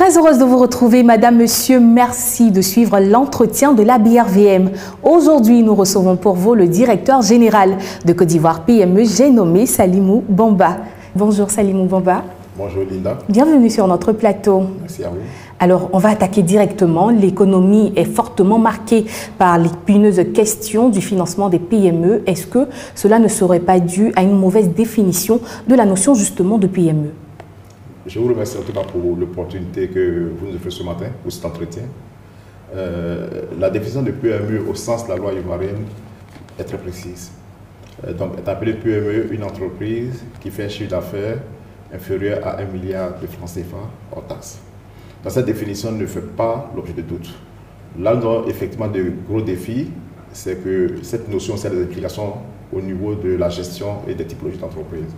Très heureuse de vous retrouver, madame, monsieur. Merci de suivre l'entretien de la BRVM. Aujourd'hui, nous recevons pour vous le directeur général de Côte d'Ivoire PME, j'ai nommé Salimou Bamba. Bonjour Salimou Bamba. Bonjour Linda. Bienvenue sur notre plateau. Merci à vous. Alors, on va attaquer directement. L'économie est fortement marquée par l'épineuses question du financement des PME. Est-ce que cela ne serait pas dû à une mauvaise définition de la notion justement de PME? Je vous remercie en tout cas pour l'opportunité que vous nous offrez ce matin pour cet entretien. La définition de PME au sens de la loi ivoirienne est très précise. Donc, est appelée PME une entreprise qui fait un chiffre d'affaires inférieur à 1 milliard de francs CFA hors taxe. Dans cette définition ne fait pas l'objet de doute. Là, nous avons effectivement de gros défis, c'est que cette notion, c'est des implications au niveau de la gestion et des typologies d'entreprises.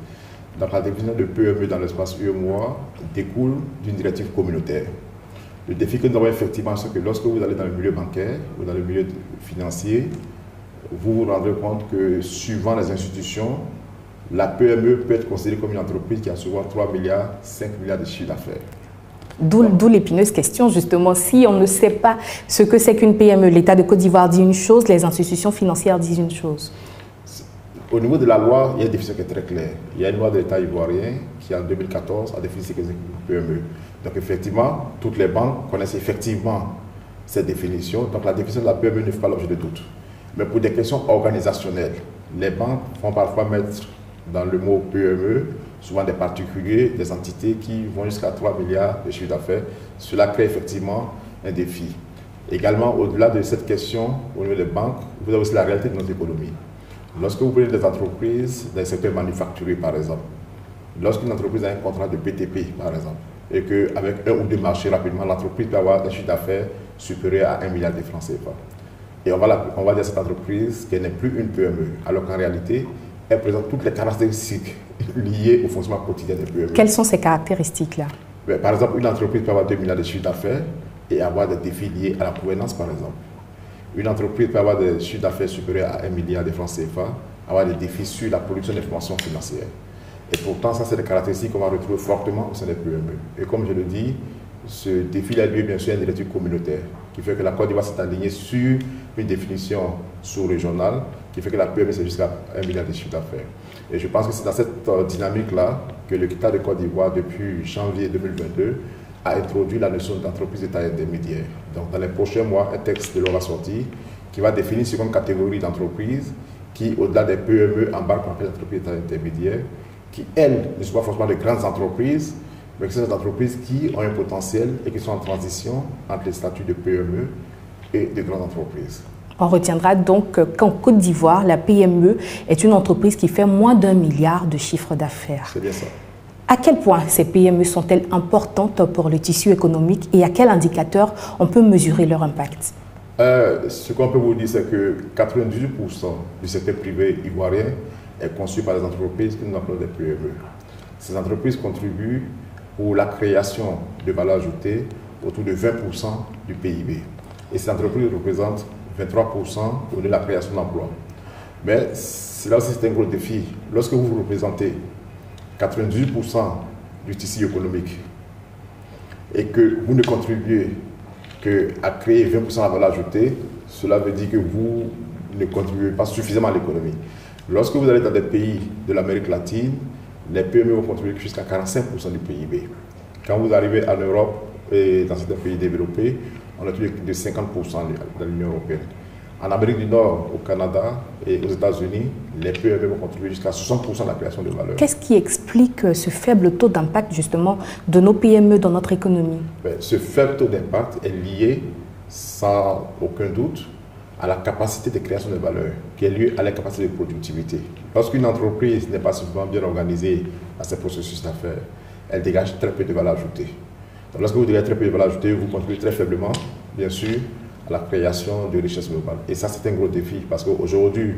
Donc, la définition de PME dans l'espace UEMOA découle d'une directive communautaire. Le défi que nous avons effectivement, c'est que lorsque vous allez dans le milieu bancaire ou dans le milieu financier, vous vous rendrez compte que suivant les institutions, la PME peut être considérée comme une entreprise qui a souvent 3 milliards, 5 milliards de chiffre d'affaires. D'où l'épineuse question, justement. Si on ne sait pas ce que c'est qu'une PME, l'État de Côte d'Ivoire dit une chose, les institutions financières disent une chose. Au niveau de la loi, il y a une définition qui est très claire. Il y a une loi de l'État ivoirien qui, en 2014, a défini ce qu'est une PME. Donc, effectivement, toutes les banques connaissent effectivement cette définition. Donc, la définition de la PME ne fait pas l'objet de doute. Mais pour des questions organisationnelles, les banques vont parfois mettre dans le mot PME souvent des particuliers, des entités qui vont jusqu'à 3 milliards de chiffre d'affaires. Cela crée effectivement un défi. Également, au-delà de cette question, au niveau des banques, vous avez aussi la réalité de notre économie. Lorsque vous prenez des entreprises dans le secteur manufacturier, par exemple, lorsqu'une entreprise a un contrat de BTP, par exemple, et qu'avec un ou deux marchés rapidement, l'entreprise peut avoir un chiffre d'affaires supérieur à 1 milliard de francs CFA. Et on va dire à cette entreprise qu'elle n'est plus une PME, alors qu'en réalité, elle présente toutes les caractéristiques liées au fonctionnement quotidien des PME. Quelles sont ces caractéristiques-là? Par exemple, une entreprise peut avoir 2 milliards de chiffre d'affaires et avoir des défis liés à la gouvernance, par exemple. Une entreprise peut avoir des chiffres d'affaires supérieurs à 1 milliard de francs CFA, avoir des défis sur la production d'informations financières. Et pourtant, ça, c'est des caractéristiques qu'on va retrouver fortement au sein des PME. Et comme je le dis, ce défi-là, lui, bien sûr, est une directive communautaire, qui fait que la Côte d'Ivoire s'est alignée sur une définition sous-régionale, qui fait que la PME, c'est jusqu'à 1 milliard de chiffre d'affaires. Et je pense que c'est dans cette dynamique-là que l'État de Côte d'Ivoire, depuis janvier 2022, a introduit la notion d'entreprise d'État intermédiaire. Donc, dans les prochains mois, un texte de loi va sortir qui va définir une seconde catégorie d'entreprises qui, au-delà des PME, embarquent en fait l'entreprise d'État intermédiaire, qui, elles, ne sont pas forcément de grandes entreprises, mais qui sont des entreprises qui ont un potentiel et qui sont en transition entre les statuts de PME et de grandes entreprises. On retiendra donc qu'en Côte d'Ivoire, la PME est une entreprise qui fait moins d'1 milliard de chiffre d'affaires. C'est bien ça. À quel point ces PME sont-elles importantes pour le tissu économique et à quel indicateur on peut mesurer leur impact? Ce qu'on peut vous dire, c'est que 98% du secteur privé ivoirien est conçu par des entreprises que nous appelons des PME. Ces entreprises contribuent pour la création de valeur ajoutée autour de 20% du PIB. Et ces entreprises représentent 23% de la création d'emplois. Mais là aussi, c'est un gros défi. Lorsque vous représentez 98% du tissu économique et que vous ne contribuez qu'à créer 20% de la valeur ajoutée, cela veut dire que vous ne contribuez pas suffisamment à l'économie. Lorsque vous allez dans des pays de l'Amérique latine, les PME vont contribuer jusqu'à 45% du PIB. Quand vous arrivez en Europe et dans certains pays développés, on a plus de 50% dans l'Union européenne. En Amérique du Nord, au Canada et aux États-Unis, les PME vont contribuer jusqu'à 60% de la création de valeur. Qu'est-ce qui explique ce faible taux d'impact justement de nos PME dans notre économie? Ce faible taux d'impact est lié, sans aucun doute, à la capacité de création de valeur, qui est liée à la capacité de productivité. Lorsqu'une entreprise n'est pas suffisamment bien organisée dans ses processus d'affaires, elle dégage très peu de valeur ajoutée. Donc, lorsque vous dégagez très peu de valeur ajoutée, vous contribuez très faiblement, bien sûr, à la création de richesse globale. Et ça, c'est un gros défi parce qu'aujourd'hui,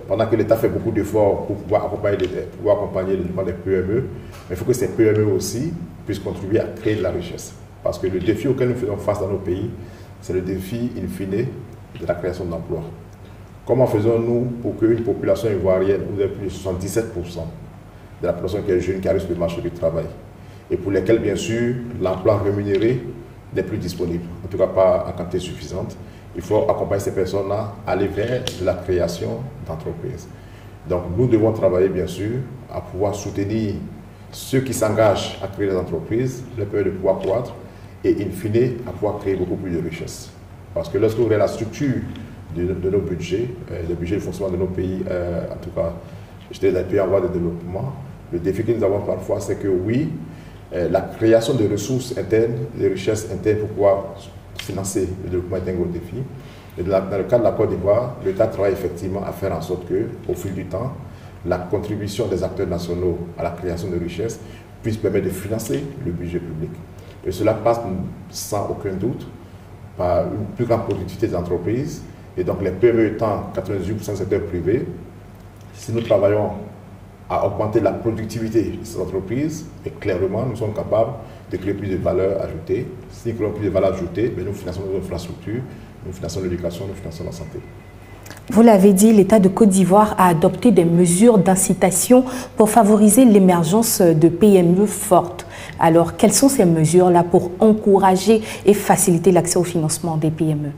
pendant que l'État fait beaucoup d'efforts pour pouvoir accompagner le développement des PME, il faut que ces PME aussi puissent contribuer à créer de la richesse. Parce que le défi auquel nous faisons face dans nos pays, c'est le défi, in fine, de la création d'emplois. Comment faisons-nous pour qu'une population ivoirienne, vous avez plus de 77% de la population qui est jeune, qui arrive sur le marché du travail, et pour lesquels, bien sûr, l'emploi rémunéré n'est plus disponible, en tout cas pas en quantité suffisante. Il faut accompagner ces personnes-là à aller vers la création d'entreprises. Donc nous devons travailler, bien sûr, à pouvoir soutenir ceux qui s'engagent à créer des entreprises, leur permettre de pouvoir croître et, in fine, à pouvoir créer beaucoup plus de richesses. Parce que lorsque vous regardez la structure de nos budgets, le budget de fonctionnement de nos pays, en tout cas, je dirais des pays en voie de développement, le défi que nous avons parfois, c'est que oui, la création de ressources internes, de richesses internes pour pouvoir financer le développement est un gros défi. Et dans le cas de la Côte d'Ivoire, l'État travaille effectivement à faire en sorte que, au fil du temps, la contribution des acteurs nationaux à la création de richesses puisse permettre de financer le budget public. Et cela passe sans aucun doute par une plus grande productivité des entreprises. Et donc les PME étant 98% du secteur privé, si nous travaillons à augmenter la productivité de ces entreprises, et clairement nous sommes capables de créer plus de valeur ajoutée. Si nous créons plus de valeur ajoutée, nous finançons nos infrastructures, nous finançons l'éducation, nous finançons la santé. Vous l'avez dit, l'État de Côte d'Ivoire a adopté des mesures d'incitation pour favoriser l'émergence de PME fortes. Alors, quelles sont ces mesures-là pour encourager et faciliter l'accès au financement des PME?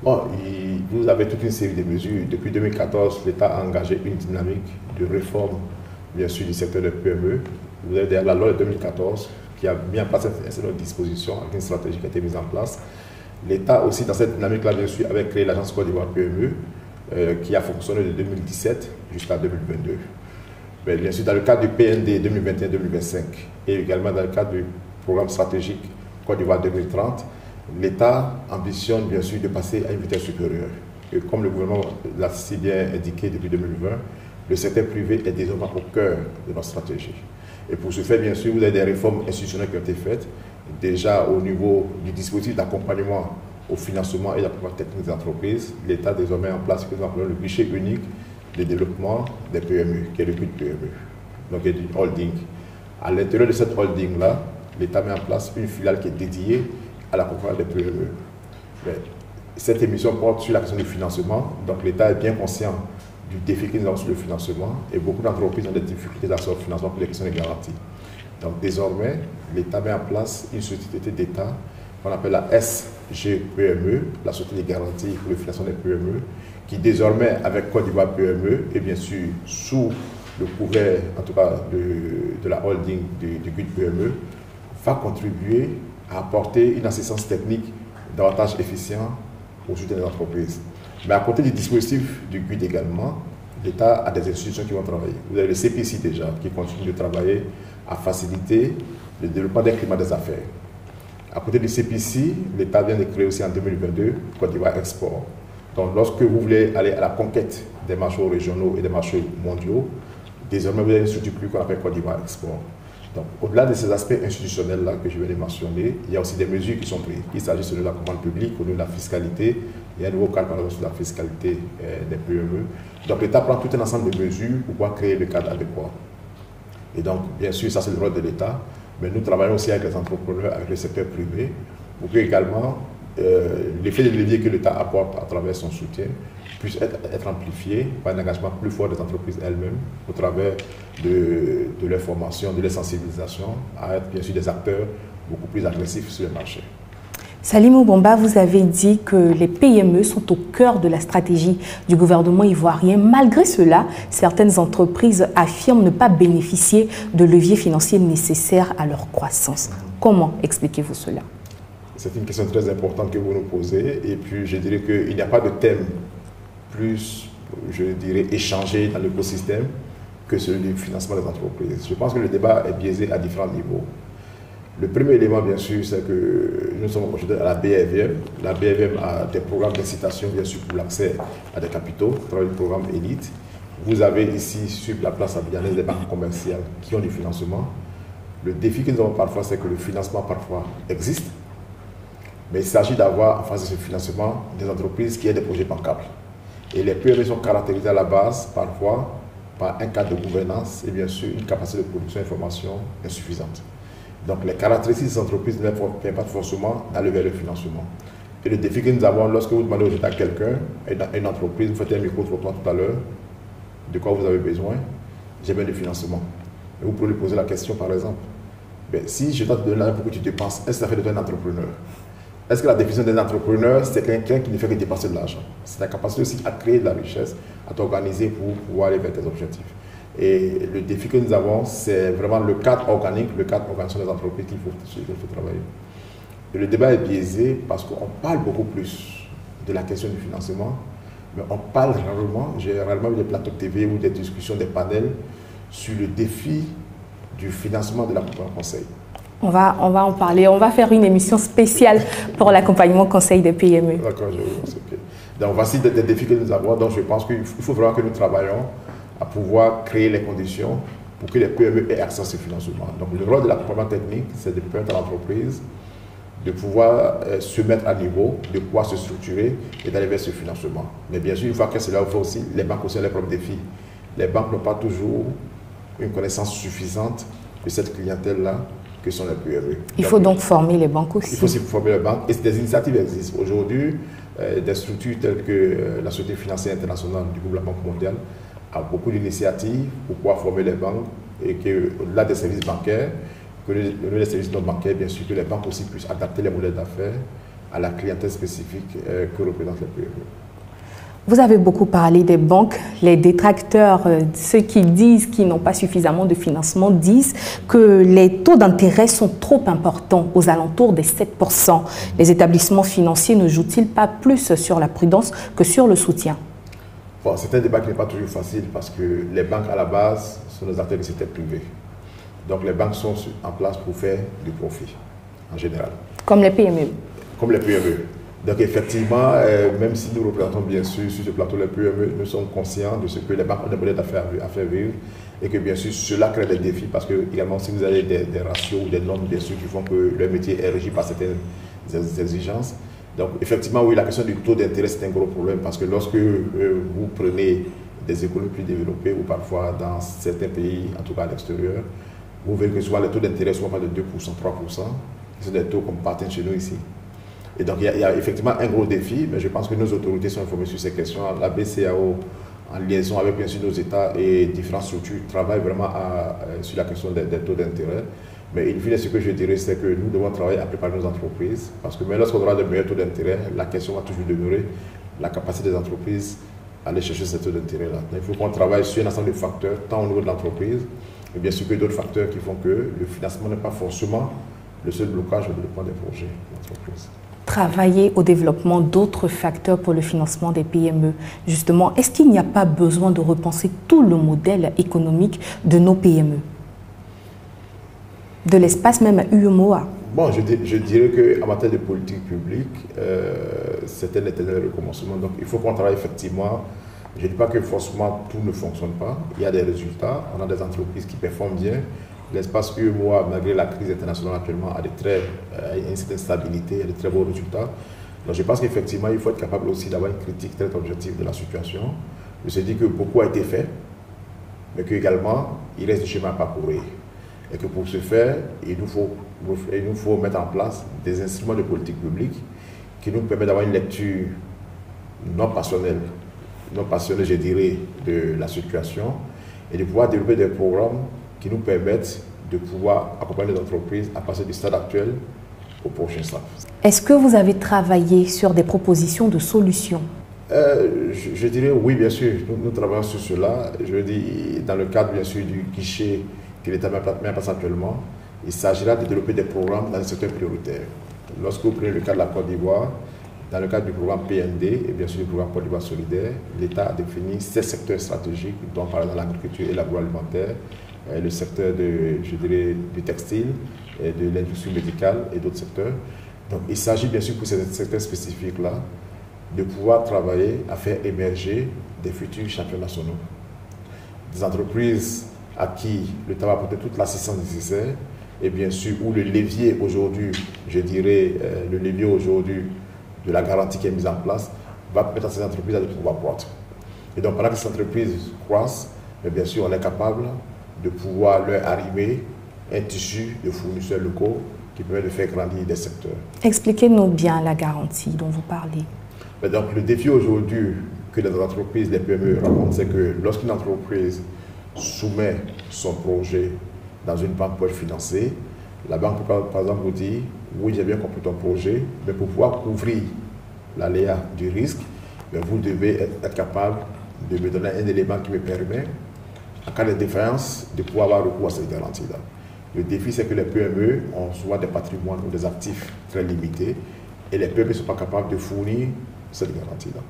Bon, vous avez toute une série de mesures. Depuis 2014, l'État a engagé une dynamique de réforme, bien sûr, du secteur des PME. Vous avez la loi de 2014 qui a mis en place un certain nombre de dispositions avec une stratégie qui a été mise en place. L'État aussi, dans cette dynamique-là, bien sûr, avait créé l'agence Côte d'Ivoire PME, qui a fonctionné de 2017 jusqu'à 2022. Mais bien sûr, dans le cadre du PND 2021-2025 et également dans le cadre du programme stratégique Côte d'Ivoire 2030, l'État ambitionne bien sûr de passer à une vitesse supérieure. Et comme le gouvernement l'a si bien indiqué depuis 2020, le secteur privé est désormais au cœur de notre stratégie. Et pour ce faire, bien sûr, vous avez des réformes institutionnelles qui ont été faites, déjà au niveau du dispositif d'accompagnement au financement et l'accompagnement technique des entreprises. L'État a désormais en place ce que nous appelons le guichet unique de développement des PME, qui est le guide PME. Donc il y a une holding. À l'intérieur de cette holding-là, l'État met en place une filiale qui est dédiée à l'accompagnement des PME. Mais cette émission porte sur la question du financement, donc l'État est bien conscient du défi que nous avons sur le financement et beaucoup d'entreprises ont des difficultés d'accès au financement pour les questions de garantie. Donc désormais, l'État met en place une société d'État qu'on appelle la SGPME, la Société de garantie pour le financement des PME, qui désormais, avec Côte d'Ivoire PME, et bien sûr sous le couvert, en tout cas, de la holding du guide PME, va contribuer à apporter une assistance technique davantage efficiente au soutien des entreprises. Mais à côté du dispositif du guide également, l'État a des institutions qui vont travailler. Vous avez le CPC déjà, qui continue de travailler à faciliter le développement des climats des affaires. À côté du CPC, l'État vient de créer aussi en 2022 Côte d'Ivoire Export. Donc lorsque vous voulez aller à la conquête des marchés régionaux et des marchés mondiaux, désormais vous avez une structure plus qu'on appelle Côte d'Ivoire Export. Donc au-delà de ces aspects institutionnels-là que je viens de mentionner, il y a aussi des mesures qui sont prises. Il s'agit de la commande publique, au niveau de la fiscalité, il y a un nouveau cadre sur la fiscalité des PME. Donc l'État prend tout un ensemble de mesures pour pouvoir créer le cadre adéquat. Et donc, bien sûr, ça c'est le rôle de l'État, mais nous travaillons aussi avec les entrepreneurs, avec le secteur privé, pour que également l'effet de levier que l'État apporte à travers son soutien puisse être amplifié par un engagement plus fort des entreprises elles-mêmes au travers de leur formation, de leur sensibilisation, à être bien sûr des acteurs beaucoup plus agressifs sur le marché. Salimou Bomba, vous avez dit que les PME sont au cœur de la stratégie du gouvernement ivoirien. Malgré cela, certaines entreprises affirment ne pas bénéficier de leviers financiers nécessaires à leur croissance. Comment expliquez-vous cela? C'est une question très importante que vous nous posez. Et puis, je dirais qu'il n'y a pas de thème plus, je dirais, échangé dans l'écosystème que celui du financement des entreprises. Je pense que le débat est biaisé à différents niveaux. Le premier élément, bien sûr, c'est que nous sommes aujourd'hui à la BRVM. La BRVM a des programmes d'incitation, bien sûr, pour l'accès à des capitaux, à travers le programme Élite. Vous avez ici, sur la place abidjanaise, des banques commerciales qui ont du financement. Le défi que nous avons parfois, c'est que le financement, parfois, existe. Mais il s'agit d'avoir, en face de ce financement, des entreprises qui aient des projets bancables. Et les PME sont caractérisées à la base, parfois, par un cadre de gouvernance et bien sûr une capacité de production d'information insuffisante. Donc les caractéristiques des entreprises ne permettent pas forcément d'aller vers le financement. Et le défi que nous avons, lorsque vous demandez à quelqu'un, à une entreprise, vous faites un micro-trottoir tout à l'heure, de quoi vous avez besoin, j'ai besoin de financement. Et vous pouvez lui poser la question, par exemple, Mais si je dois te donner l'argent pour que tu dépenses, est-ce que ça fait de toi un entrepreneur? Est-ce que la définition d'un entrepreneur, c'est quelqu'un qui ne fait que dépenser de l'argent? C'est ta capacité aussi à créer de la richesse, à t'organiser pour pouvoir aller vers tes objectifs. Et le défi que nous avons, c'est vraiment le cadre organique, le cadre organisation des entreprises qu'il faut travailler. Et le débat est biaisé parce qu'on parle beaucoup plus de la question du financement, mais on parle rarement, j'ai rarement vu des plateaux TV ou des discussions, des panels sur le défi du financement de l'accompagnement conseil. On va en parler, on va faire une émission spéciale pour l'accompagnement conseil des PME. D'accord, je pense, ok. Donc voici des défis que nous avons, donc je pense qu'il faut vraiment que nous travaillions à pouvoir créer les conditions pour que les PME aient accès à ce financement. Donc le rôle de l'accompagnement technique, c'est de permettre à l'entreprise de pouvoir se mettre à niveau, de pouvoir se structurer et d'aller vers ce financement. Mais bien sûr, une fois que cela, il faut aussi, les banques aussi ont leurs propres défis. Les banques n'ont pas toujours une connaissance suffisante de cette clientèle-là que sont les PME. Il faut donc former les banques aussi. Il faut aussi former les banques et des initiatives existent. Aujourd'hui, des structures telles que la Société financière internationale du groupe de la Banque mondiale a beaucoup d'initiatives pour pouvoir former les banques et qu'au-delà des services bancaires, que les services non bancaires, bien sûr, que les banques aussi puissent adapter les modèles d'affaires à la clientèle spécifique que représentent les PME. Vous avez beaucoup parlé des banques, les détracteurs, ceux qui disent qu'ils n'ont pas suffisamment de financement, disent que les taux d'intérêt sont trop importants, aux alentours des 7%. Les établissements financiers ne jouent-ils pas plus sur la prudence que sur le soutien? Bon, c'est un débat qui n'est pas toujours facile parce que les banques à la base sont des acteurs du secteur privé. Donc les banques sont en place pour faire du profit, en général. Comme les PME. Comme les PME. Donc effectivement, même si nous représentons bien sûr sur ce plateau les PME, nous sommes conscients de ce que les banques ont des modèles d'affaires à faire vivre et que bien sûr cela crée des défis parce que également si vous avez des ratios ou des normes bien sûr qui font que le métier est régi par certaines exigences. Donc effectivement oui, la question du taux d'intérêt c'est un gros problème parce que lorsque vous prenez des économies plus développées ou parfois dans certains pays, en tout cas à l'extérieur, vous verrez que souvent les taux d'intérêt sont pas de 2%, 3%, qui sont des taux comme partent chez nous ici. Et donc, il y a effectivement un gros défi, mais je pense que nos autorités sont informées sur ces questions. La BCAO, en liaison avec bien sûr nos États et différentes structures, travaille vraiment sur la question des taux d'intérêt. Mais il fine, ce que je dirais, c'est que nous devons travailler à préparer nos entreprises, parce que même lorsqu'on aura de meilleurs taux d'intérêt, la question va toujours demeurer la capacité des entreprises à aller chercher ces taux d'intérêt-là. Il faut qu'on travaille sur un ensemble de facteurs, tant au niveau de l'entreprise, mais bien sûr que d'autres facteurs qui font que le financement n'est pas forcément le seul blocage au développement des projets de l'entreprise. Travailler au développement d'autres facteurs pour le financement des PME. Justement, est-ce qu'il n'y a pas besoin de repenser tout le modèle économique de nos PME? De l'espace même UEMOA. Bon, je dirais qu'en matière de politique publique, c'est un éternel recommencement. Donc il faut qu'on travaille effectivement. Je ne dis pas que forcément tout ne fonctionne pas. Il y a des résultats. On a des entreprises qui performent bien. L'espace UEMOA, malgré la crise internationale actuellement, a une certaine stabilité, a de très beaux résultats. Donc je pense qu'effectivement, il faut être capable aussi d'avoir une critique très objective de la situation. Je se dis que beaucoup a été fait, mais qu'également, il reste du chemin à parcourir. Et que pour ce faire, il nous faut mettre en place des instruments de politique publique qui nous permettent d'avoir une lecture non passionnelle, je dirais, de la situation et de pouvoir développer des programmes qui nous permettent de pouvoir accompagner les entreprises à passer du stade actuel au prochain stade. Est-ce que vous avez travaillé sur des propositions de solutions? Je dirais oui, bien sûr. Nous travaillons sur cela. Je dis, dans le cadre, bien sûr, du guichet que l'État met en place actuellement, il s'agira de développer des programmes dans les secteurs prioritaires. Lorsque vous prenez le cas de la Côte d'Ivoire, dans le cadre du programme PND et bien sûr du programme Côte d'Ivoire solidaire, l'État a défini 7 secteurs stratégiques, dont par exemple l'agriculture et l'agroalimentaire, le secteur du textile, et de l'industrie médicale et d'autres secteurs. Donc il s'agit bien sûr pour ces secteurs spécifiques-là de pouvoir travailler à faire émerger des futurs champions nationaux. Des entreprises à qui l'État va apporter toute l'assistance nécessaire et bien sûr où le levier aujourd'hui, je dirais, le levier aujourd'hui de la garantie qui est mise en place va permettre à ces entreprises de pouvoir croître. Et donc pendant que ces entreprises croissent, bien sûr on est capable de pouvoir leur arrimer un tissu de fournisseurs locaux qui permet de faire grandir des secteurs. Expliquez-nous bien la garantie dont vous parlez. Mais donc le défi aujourd'hui que les entreprises, les PME rencontrent, c'est que lorsqu'une entreprise soumet son projet dans une banque pour être financée, La banque peut par exemple vous dire, oui, j'ai bien compris ton projet, mais pour pouvoir couvrir l'aléa du risque, vous devez être capable de me donner un élément qui me permet, en cas de défaillance, de pouvoir avoir recours à cette garantie-là. Le défi, c'est que les PME ont souvent des patrimoines ou des actifs très limités et les PME ne sont pas capables de fournir cette garantie-là.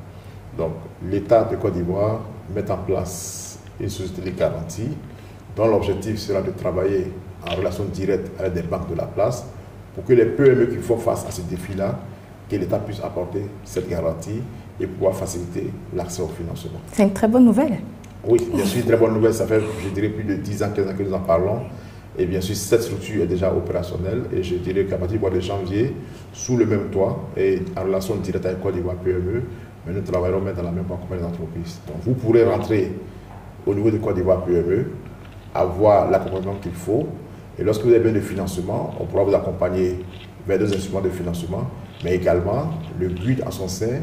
Donc, l'État de Côte d'Ivoire met en place une société de garantie dont l'objectif sera de travailler en relation directe avec des banques de la place pour que les PME qui font face à ce défi-là, que l'État puisse apporter cette garantie et pouvoir faciliter l'accès au financement. C'est une très bonne nouvelle. Oui, bien sûr, une très bonne nouvelle. Ça fait, je dirais, plus de 10 ans, 15 ans que nous en parlons. Et bien sûr, cette structure est déjà opérationnelle. Et je dirais qu'à partir du mois de janvier, sous le même toit et en relation directe avec Côte d'Ivoire PME, mais nous travaillerons main dans la main pour accompagner les entreprises. Donc, vous pourrez rentrer au niveau de Côte d'Ivoire PME, avoir l'accompagnement qu'il faut. Et lorsque vous avez besoin de financement, on pourra vous accompagner vers des instruments de financement. Mais également, le but en son sein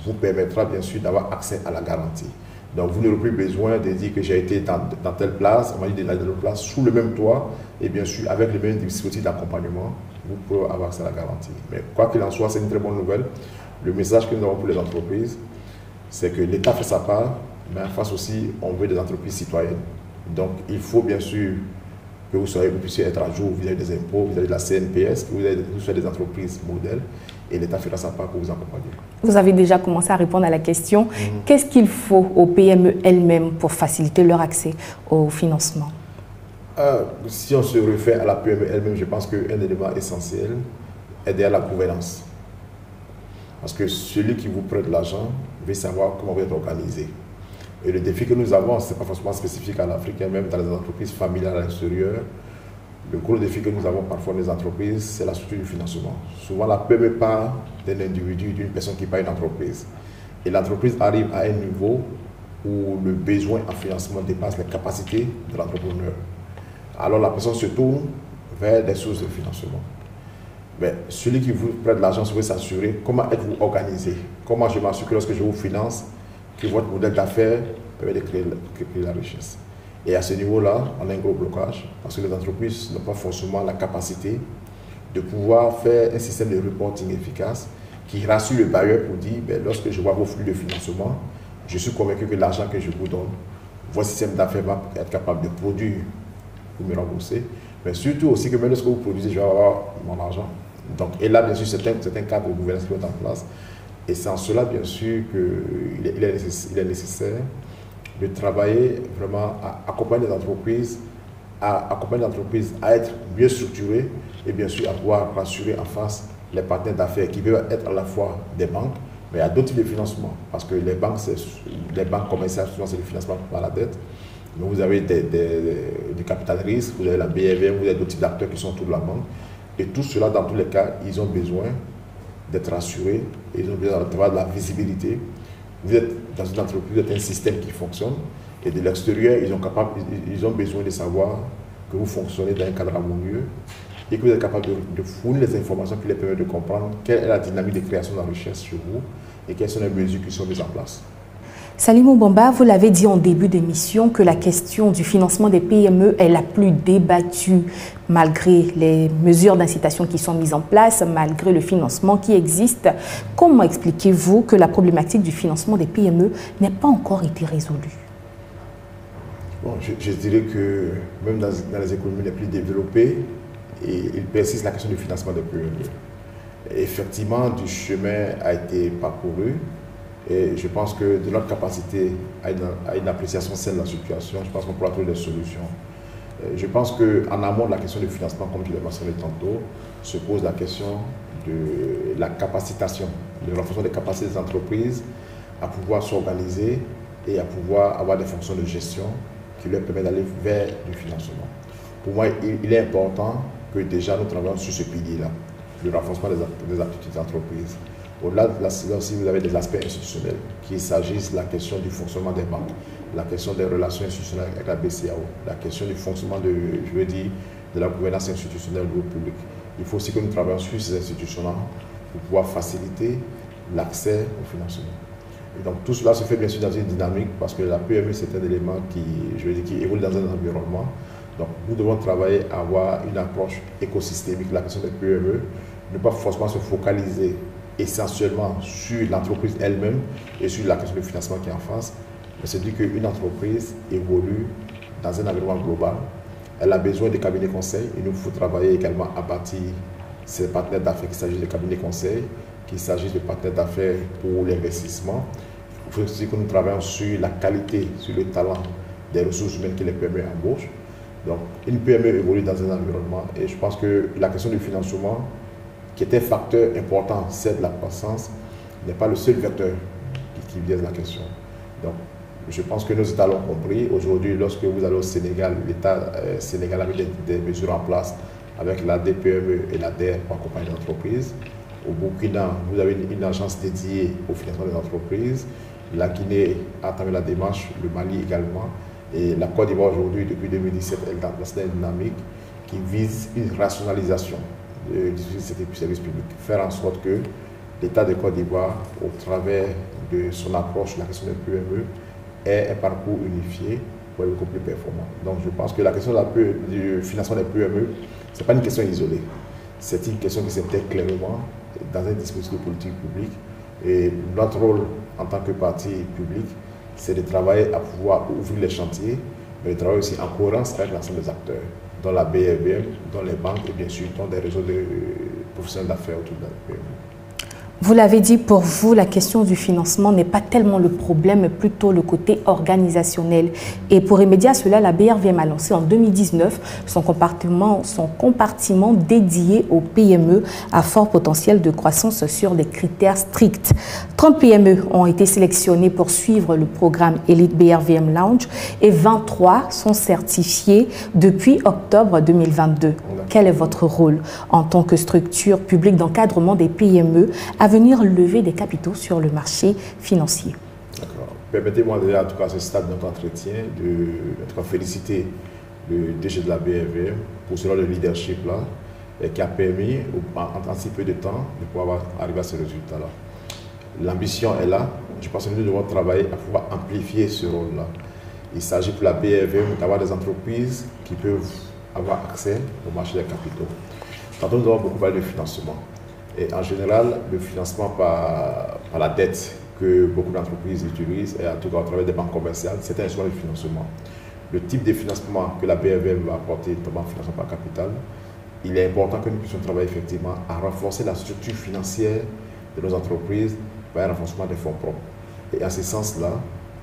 vous permettra bien sûr d'avoir accès à la garantie. Donc vous n'aurez plus besoin de dire que j'ai été dans telle place, on m'a dit d'aller dans telle place, sous le même toit, et bien sûr avec le même dispositif d'accompagnement, vous pouvez avoir accès à la garantie. Mais quoi qu'il en soit, c'est une très bonne nouvelle. Le message que nous avons pour les entreprises, c'est que l'État fait sa part, mais en face aussi, on veut des entreprises citoyennes. Donc il faut bien sûr que vous puissiez être à jour vis-à-vis des impôts, vis-à-vis de la CNPS, que vous soyez des entreprises modèles, et l'État fera sa part pour vous accompagner. Vous avez déjà commencé à répondre à la question. Qu'est-ce qu'il faut aux PME elles-mêmes pour faciliter leur accès au financement? Si on se réfère à la PME elle-même, je pense qu'un élément essentiel est derrière la gouvernance. Parce que celui qui vous prête l'argent veut savoir comment vous êtes organisé. Et le défi que nous avons, ce n'est pas forcément spécifique à l'Afrique, même dans les entreprises familiales à l'extérieur. Le gros défi que nous avons parfois dans les entreprises, c'est la structure du financement. Souvent, la PME part d'un individu, d'une personne qui part une entreprise. Et l'entreprise arrive à un niveau où le besoin en financement dépasse les capacités de l'entrepreneur. Alors, la personne se tourne vers des sources de financement. Mais celui qui vous prête l'argent, vous s'assurer comment êtes-vous organisé, comment je m'assure que lorsque je vous finance, que votre modèle d'affaires permet de créer la richesse. Et à ce niveau-là, on a un gros blocage parce que les entreprises n'ont pas forcément la capacité de pouvoir faire un système de reporting efficace qui rassure le bailleur pour dire, lorsque je vois vos flux de financement, je suis convaincu que l'argent que je vous donne, votre système d'affaires va être capable de produire pour me rembourser, mais surtout aussi que même lorsque vous produisez, je vais avoir mon argent. Donc, et là, bien sûr, c'est un cadre de gouvernance qui est en place. Et c'est en cela, bien sûr, qu'il est nécessaire de travailler vraiment à accompagner les entreprises, à être mieux structurées et bien sûr à pouvoir rassurer en face les partenaires d'affaires qui peuvent être à la fois des banques, mais à d'autres types de financement. Parce que les banques commerciales, souvent c'est le financement par la dette. Mais vous avez du capital risque, vous avez la BFM, vous avez d'autres types d'acteurs qui sont autour de la banque. Et tout cela, dans tous les cas, ils ont besoin d'être rassurés, ils ont besoin d'avoir de la visibilité. Vous êtes dans une entreprise, vous êtes un système qui fonctionne, et de l'extérieur, ils ont besoin de savoir que vous fonctionnez dans un cadre harmonieux et que vous êtes capable de fournir les informations qui les permettent de comprendre quelle est la dynamique de création de la richesse chez vous et quelles sont les mesures qui sont mises en place. Salimou Bamba, vous l'avez dit en début d'émission que la question du financement des PME est la plus débattue malgré les mesures d'incitation qui sont mises en place, malgré le financement qui existe. Comment expliquez-vous que la problématique du financement des PME n'ait pas encore été résolue? Bon, je dirais que même dans les économies les plus développées, il persiste la question du financement des PME. Effectivement, du chemin a été parcouru. Et je pense que de notre capacité à une appréciation saine de la situation, je pense qu'on pourra trouver des solutions. Je pense qu'en amont de la question du financement, comme je l'ai mentionné tantôt, se pose la question de la capacitation, de renforcement des capacités des entreprises à pouvoir s'organiser et à pouvoir avoir des fonctions de gestion qui leur permettent d'aller vers du financement. Pour moi, il est important que déjà nous travaillons sur ce pilier-là, le renforcement des aptitudes des entreprises. Au-delà de cela aussi, vous avez des aspects institutionnels, qu'il s'agisse de la question du fonctionnement des banques, la question des relations institutionnelles avec la BCAO, la question du fonctionnement de la gouvernance institutionnelle du public. Il faut aussi que nous travaillions sur ces institutions-là pour pouvoir faciliter l'accès au financement. Et donc tout cela se fait bien sûr dans une dynamique parce que la PME c'est un élément qui évolue dans un environnement Donc, nous devons travailler à avoir une approche écosystémique de la question des PME, ne pas forcément se focaliser essentiellement sur l'entreprise elle-même et sur la question du financement qui est en face, mais se dire qu'une entreprise évolue dans un environnement global. Elle a besoin de cabinets conseils. Il nous faut travailler également à bâtir ces partenaires d'affaires, qu'il s'agisse de cabinets conseils, qu'il s'agisse de partenaires d'affaires pour l'investissement. Il faut aussi que nous travaillons sur la qualité, sur le talent des ressources humaines que les PME embauchent. Donc, une PME évolue dans un environnement et je pense que la question du financement, qui est un facteur important, c'est de la croissance, n'est pas le seul vecteur qui biaise la question. Donc, je pense que nos États l'ont compris. Aujourd'hui, lorsque vous allez au Sénégal, l'État sénégalais a mis des mesures en place avec la DPME et la DER pour accompagner les entreprises. Au Burkina, vous avez une agence dédiée au financement des entreprises. La Guinée a entamé la démarche, le Mali également. Et la Côte d'Ivoire aujourd'hui, depuis 2017, elle est dans une dynamique qui vise une rationalisation du service public. Faire en sorte que l'État de Côte d'Ivoire, au travers de son approche de la question des PME, ait un parcours unifié pour être beaucoup plus performant. Donc je pense que la question du financement des PME, ce n'est pas une question isolée. C'est une question qui s'intègre clairement dans un dispositif de politique publique. Et notre rôle en tant que parti public, c'est de travailler à pouvoir ouvrir les chantiers, mais de travailler aussi en cohérence avec l'ensemble des acteurs, dont la BRVM, dont les banques et bien sûr dont des réseaux de professionnels d'affaires autour de la PME. Vous l'avez dit, pour vous, la question du financement n'est pas tellement le problème, mais plutôt le côté organisationnel. Et pour remédier à cela, la BRVM a lancé en 2019 son compartiment dédié aux PME à fort potentiel de croissance sur des critères stricts. 30 PME ont été sélectionnées pour suivre le programme Elite BRVM Lounge et 23 sont certifiées depuis octobre 2022. Quel est votre rôle en tant que structure publique d'encadrement des PME à venir lever des capitaux sur le marché financier? D'accord. Permettez-moi déjà, en tout cas, à ce stade de notre entretien, de féliciter le DG de la BRVM pour ce leadership-là qui a permis, en si peu de temps, de pouvoir arriver à ce résultat-là. L'ambition est là. Je pense que nous devons travailler à pouvoir amplifier ce rôle-là. Il s'agit pour la BRVM d'avoir des entreprises qui peuvent avoir accès au marché des capitaux. Tantôt, nous avons beaucoup parlé de financement. Et en général, le financement par la dette que beaucoup d'entreprises utilisent, et en tout cas à travers des banques commerciales, c'est un instrument de financement. Le type de financement que la BRVM va apporter, notamment financement par capital, il est important que nous puissions travailler effectivement à renforcer la structure financière de nos entreprises par un renforcement des fonds propres. Et en ce sens-là,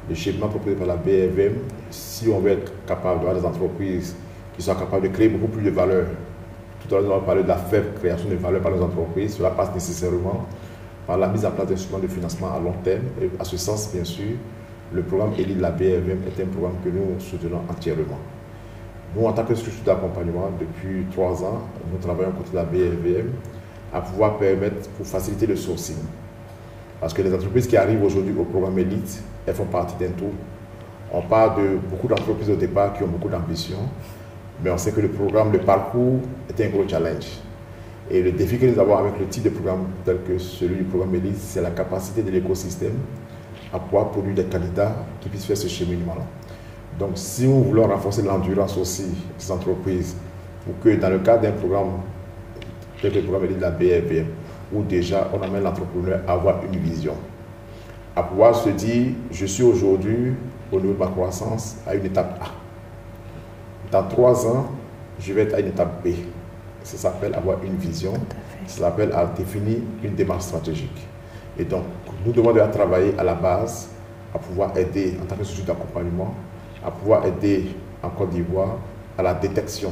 le schéma proposé par la BRVM, si on veut être capable d'avoir des entreprises qui sont capables de créer beaucoup plus de valeur, tout à l'heure, on va parler de la faible création de valeur par les entreprises. Cela passe nécessairement par la mise en place d'instruments de financement à long terme. Et à ce sens, bien sûr, le programme ELI de la BRVM est un programme que nous soutenons entièrement. Nous, en tant que structure d'accompagnement, depuis 3 ans, nous travaillons contre la BRVM à pouvoir permettre, pour faciliter le sourcing. Parce que les entreprises qui arrivent aujourd'hui au programme Elite, elles font partie d'un tout. On parle de beaucoup d'entreprises au départ qui ont beaucoup d'ambition, mais on sait que le programme, le parcours est un gros challenge. Et le défi que nous avons avec le type de programme tel que celui du programme Elite, c'est la capacité de l'écosystème à pouvoir produire des candidats qui puissent faire ce cheminement-là. Donc, si nous voulons renforcer l'endurance aussi des entreprises, pour que dans le cadre d'un programme tel que le programme Elite de la BRVM, où déjà on amène l'entrepreneur à avoir une vision, à pouvoir se dire, je suis aujourd'hui au niveau de ma croissance à une étape A. Dans 3 ans, je vais être à une étape B. Ça s'appelle avoir une vision, ça s'appelle à définir une démarche stratégique. Et donc, nous devons déjà travailler à la base, à pouvoir aider en tant que structure d'accompagnement, à pouvoir aider en Côte d'Ivoire à la détection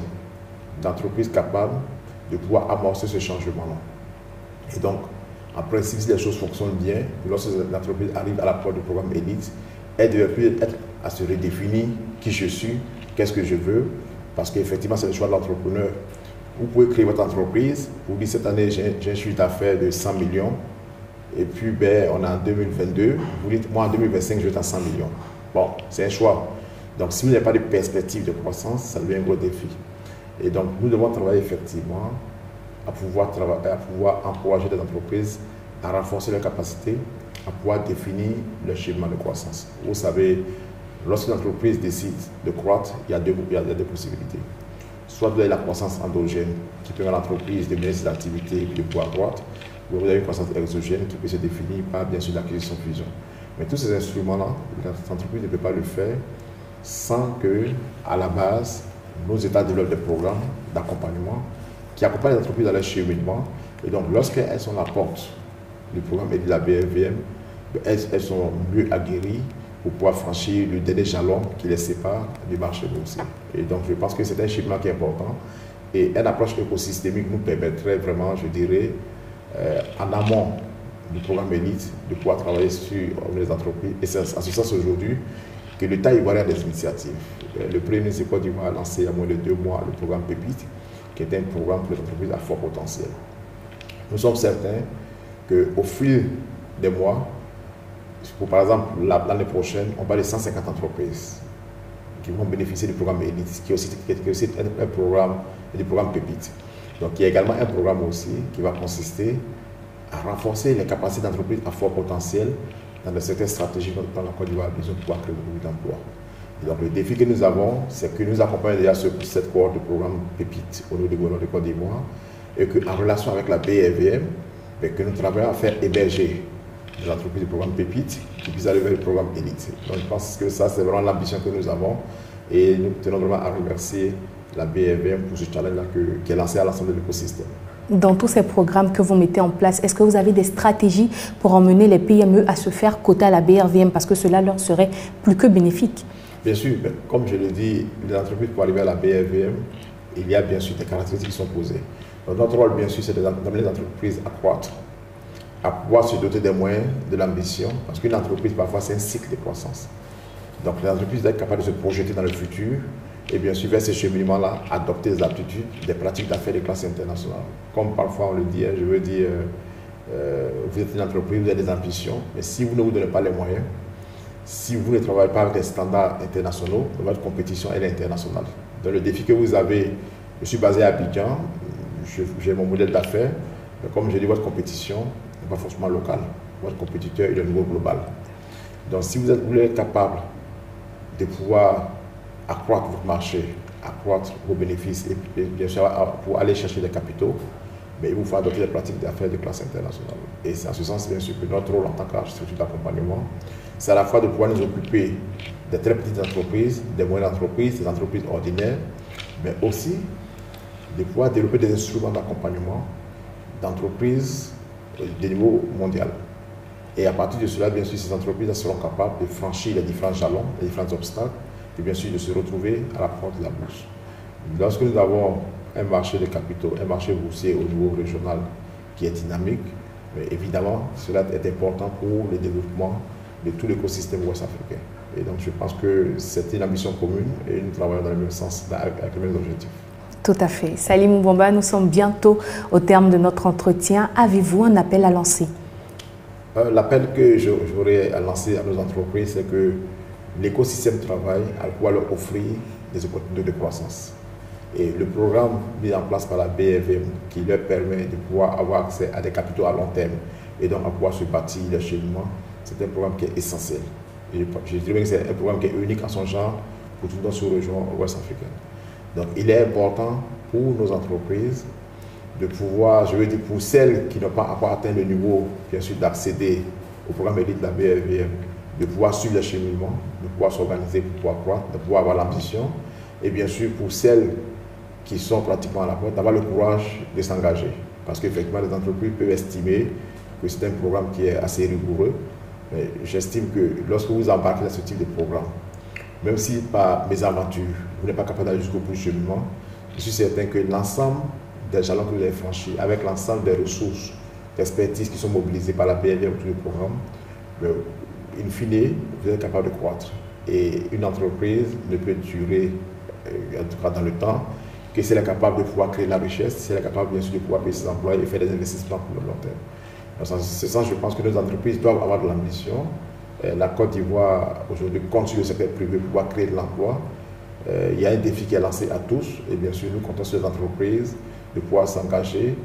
d'entreprises capables de pouvoir amorcer ce changement-là. Et donc, en principe, si les choses fonctionnent bien, lorsque l'entreprise arrive à la porte du programme Elite, elle devrait plus être à se redéfinir qui je suis, qu'est-ce que je veux, parce qu'effectivement, c'est le choix de l'entrepreneur. Vous pouvez créer votre entreprise, vous dites cette année, j'ai un chiffre d'affaires de 100 millions, et puis ben, on est en 2022, vous dites, moi en 2025, je vais être à 100 millions. Bon, c'est un choix. Donc, si vous n'avez pas de perspective de croissance, ça devient un gros défi. Et donc, nous devons travailler effectivement à pouvoir encourager les entreprises à renforcer leurs capacités, à pouvoir définir leur schéma de croissance. Vous savez, Lorsqu'une entreprise décide de croître, il y a deux possibilités. Soit vous avez la croissance endogène qui permet à l'entreprise de mener ses activités et de pouvoir croître, ou vous avez une croissance exogène qui peut se définir par bien sûr l'acquisition-fusion. Mais tous ces instruments-là, l'entreprise ne peut pas le faire sans que, à la base, nos États développent des programmes d'accompagnement qui accompagnent les entreprises dans leur cheminement. Et donc, lorsqu'elles sont à la porte du programme et de la BRVM, elles sont mieux aguerries pour pouvoir franchir le dernier jalon qui les sépare du marché boursier. Et donc, je pense que c'est un cheminement qui est important. Et une approche écosystémique nous permettrait vraiment, je dirais, en amont du programme Élite, de pouvoir travailler sur les entreprises. Et c'est à ce sens aujourd'hui que l'État ivoirien a des initiatives. Le Premier ministre de Côte d'Ivoire a lancé il y a moins de 2 mois le programme Pépite, qui est un programme pour les entreprises à fort potentiel. Nous sommes certains qu'au fil des mois, par exemple, l'année prochaine, on parle de 150 entreprises qui vont bénéficier du programme Élite, qui est aussi un programme, du programme Pépite. Donc, il y a également un programme aussi qui va consister à renforcer les capacités d'entreprises à fort potentiel dans le secteur stratégique dans la Côte d'Ivoire, besoin de pouvoir créer beaucoup d'emplois. Et donc, le défi que nous avons, c'est que nous accompagnons déjà cette cohorte de programme Pépite au niveau du gouvernement de Côte d'Ivoire et qu'en relation avec la BRVM, que nous travaillons à faire émerger des entreprises du programme Pépite qui puissent aller vers le programme Élite. Donc, je pense que ça, c'est vraiment l'ambition que nous avons et nous tenons vraiment à remercier la BRVM pour ce challenge-là qui est lancé à l'ensemble de l'écosystème. Dans tous ces programmes que vous mettez en place, est-ce que vous avez des stratégies pour emmener les PME à se faire quota à la BRVM parce que cela leur serait plus que bénéfique? Bien sûr, comme je l'ai dit, les entreprises pour arriver à la BRVM, il y a bien sûr des caractéristiques qui sont posées. Donc, notre rôle, bien sûr, c'est d'amener les entreprises à croître, à pouvoir se doter des moyens, de l'ambition, parce qu'une entreprise, parfois, c'est un cycle de croissance. Donc, les entreprises doivent être capables de se projeter dans le futur et bien sûr, vers ces cheminements-là, adopter des aptitudes, des pratiques d'affaires de classe internationale. Comme parfois on le dit, je veux dire, vous êtes une entreprise, vous avez des ambitions, mais si vous ne vous donnez pas les moyens, si vous ne travaillez pas avec des standards internationaux, votre compétition elle est internationale. Donc le défi que vous avez, je suis basé à Abidjan, j'ai mon modèle d'affaires, mais comme je dis, votre compétition n'est pas forcément locale. Votre compétiteur est au niveau global. Donc si vous êtes capable de pouvoir accroître votre marché, accroître vos bénéfices et bien sûr pour aller chercher des capitaux, mais il vous faut adopter des pratiques d'affaires de classe internationale. Et c'est en ce sens bien sûr que notre rôle en tant que structure d'accompagnement, c'est à la fois de pouvoir nous occuper des très petites entreprises, des moyennes entreprises, des entreprises ordinaires, mais aussi de pouvoir développer des instruments d'accompagnement d'entreprises de niveau mondial. Et à partir de cela, bien sûr, ces entreprises seront capables de franchir les différents jalons, les différents obstacles, et bien sûr de se retrouver à la porte de la bourse. Lorsque nous avons un marché de capitaux, un marché boursier au niveau régional qui est dynamique, mais évidemment, cela est important pour le développement de tout l'écosystème ouest-africain. Et donc, je pense que c'est une ambition commune et nous travaillons dans le même sens, avec les mêmes objectifs. Tout à fait. Salimou Bamba, nous sommes bientôt au terme de notre entretien. Avez-vous un appel à lancer? L'appel que j'aurais à lancer à nos entreprises, c'est que l'écosystème travail à pouvoir leur offrir des opportunités de croissance. Et le programme mis en place par la BRVM qui leur permet de pouvoir avoir accès à des capitaux à long terme et donc à pouvoir se bâtir leur cheminement, c'est un programme qui est essentiel. Et je dirais que c'est un programme qui est unique en son genre pour toute notre sous-région ouest-africaine. Donc il est important pour nos entreprises de pouvoir, je veux dire pour celles qui n'ont pas encore atteint le niveau, bien sûr, d'accéder au programme Élite de la BRVM, de pouvoir suivre le cheminement, de pouvoir s'organiser pour pouvoir croître, de pouvoir avoir l'ambition. Et bien sûr, pour celles qui sont pratiquement à la porte, d'avoir le courage de s'engager. Parce qu'effectivement, les entreprises peuvent estimer que c'est un programme qui est assez rigoureux. Mais j'estime que lorsque vous embarquez dans ce type de programme, même si par mésaventure, vous n'êtes pas capable d'aller jusqu'au bout du cheminement, je suis certain que l'ensemble des jalons que vous avez franchis, avec l'ensemble des ressources, d'expertise qui sont mobilisées par la BRVM autour du programme, in fine, vous êtes capable de croître. Et une entreprise ne peut durer, en tout cas dans le temps, que si elle est capable de pouvoir créer la richesse, si elle est capable bien sûr de pouvoir payer ses employés et faire des investissements pour le long terme. Dans ce sens, je pense que nos entreprises doivent avoir de l'ambition. La Côte d'Ivoire aujourd'hui compte sur le secteur privé pour pouvoir créer de l'emploi. Il y a un défi qui est lancé à tous et bien sûr nous comptons sur les entreprises de pouvoir s'engager,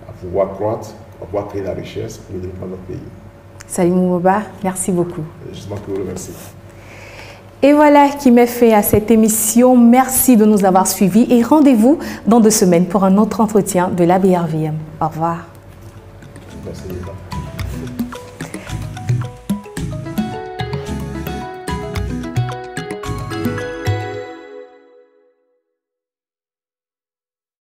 à pouvoir croître, à pouvoir créer la richesse pour le développement de notre pays. Salimou Bamba, merci beaucoup. Justement, je vous remercie. Et voilà qui met fin à cette émission. Merci de nous avoir suivis et rendez-vous dans 2 semaines pour un autre entretien de l'ABRVM. Au revoir. Merci.